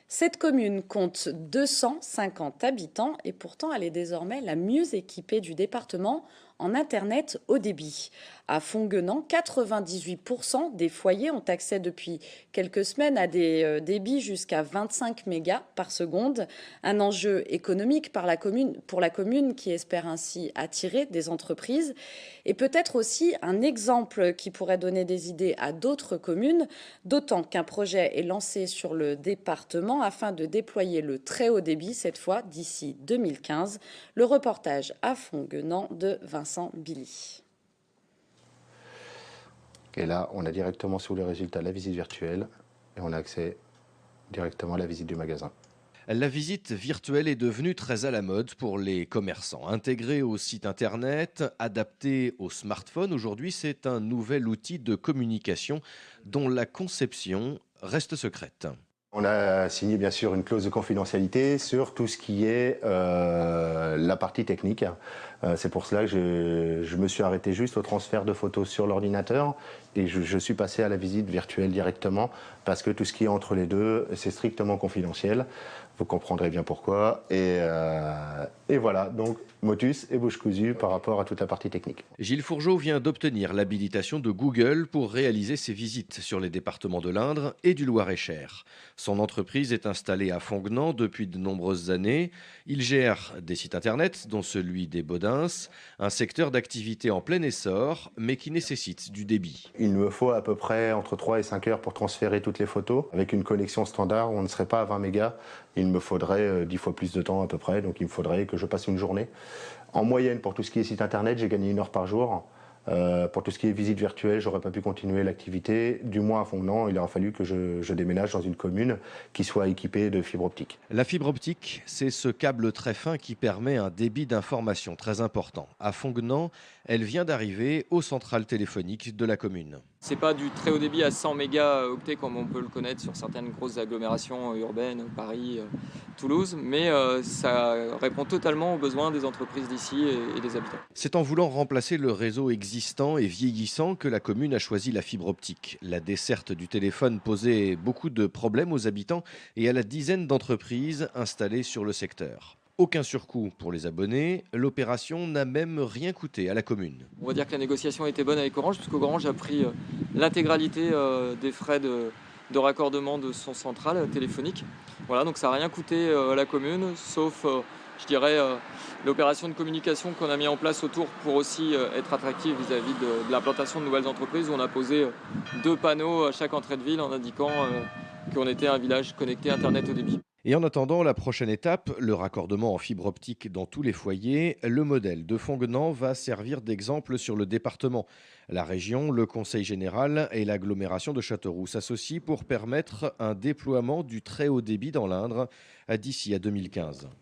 Cette commune compte 250 habitants et pourtant elle est désormais la mieux équipée du département en Internet haut débit. À Fonguenant, 98% des foyers ont accès depuis quelques semaines à des débits jusqu'à 25 mégas par seconde. Un enjeu économique pour la commune qui espère ainsi attirer des entreprises et peut-être aussi un exemple qui pourrait donner des idées à d'autres communes, d'autant qu'un projet est lancé sur le département afin de déployer le très haut débit, cette fois d'ici 2015. Le reportage à Fonguenant de Vincent Billy. Et là, on a directement sous les résultats la visite virtuelle et on a accès directement à la visite du magasin. La visite virtuelle est devenue très à la mode pour les commerçants. Intégrée au site internet, adaptée au smartphone, aujourd'hui c'est un nouvel outil de communication dont la conception reste secrète. On a signé bien sûr une clause de confidentialité sur tout ce qui est la partie technique. C'est pour cela que je me suis arrêté juste au transfert de photos sur l'ordinateur et je suis passé à la visite virtuelle directement parce que tout ce qui est entre les deux, c'est strictement confidentiel. Vous comprendrez bien pourquoi. Et voilà, donc motus et bouche cousue par rapport à toute la partie technique. Gilles Fourgeau vient d'obtenir l'habilitation de Google pour réaliser ses visites sur les départements de l'Indre et du Loir-et-Cher. Son entreprise est installée à Fonguenant depuis de nombreuses années. Il gère des sites internet, dont celui des Baudins, un secteur d'activité en plein essor, mais qui nécessite du débit. Il me faut à peu près entre 3 et 5 heures pour transférer toutes les photos. Avec une connexion standard, on ne serait pas à 20 mégas. Il me faudrait 10 fois plus de temps à peu près, donc il me faudrait que je passe une journée. En moyenne, pour tout ce qui est site internet, j'ai gagné 1 heure par jour. Pour tout ce qui est visite virtuelle, j'aurais pas pu continuer l'activité. Du moins à Fonguenant, il aura fallu que je déménage dans une commune qui soit équipée de fibre optique. La fibre optique, c'est ce câble très fin qui permet un débit d'information très important. À Fonguenant, elle vient d'arriver aux centrales téléphoniques de la commune. C'est pas du très haut débit à 100 mégaoctets comme on peut le connaître sur certaines grosses agglomérations urbaines, Paris, Toulouse, mais ça répond totalement aux besoins des entreprises d'ici et des habitants. C'est en voulant remplacer le réseau existant et vieillissant que la commune a choisi la fibre optique. La desserte du téléphone posait beaucoup de problèmes aux habitants et à la dizaine d'entreprises installées sur le secteur. Aucun surcoût pour les abonnés, l'opération n'a même rien coûté à la commune. On va dire que la négociation était bonne avec Orange, puisque Orange a pris l'intégralité des frais de raccordement de son centrale téléphonique. Voilà, donc ça n'a rien coûté à la commune, sauf, je dirais, l'opération de communication qu'on a mis en place autour pour aussi être attractive vis-à-vis de l'implantation de nouvelles entreprises, où on a posé 2 panneaux à chaque entrée de ville en indiquant qu'on était un village connecté Internet haut débit. Et en attendant la prochaine étape, le raccordement en fibre optique dans tous les foyers, le modèle de Fonguenant va servir d'exemple sur le département. La région, le conseil général et l'agglomération de Châteauroux s'associent pour permettre un déploiement du très haut débit dans l'Indre d'ici à 2015.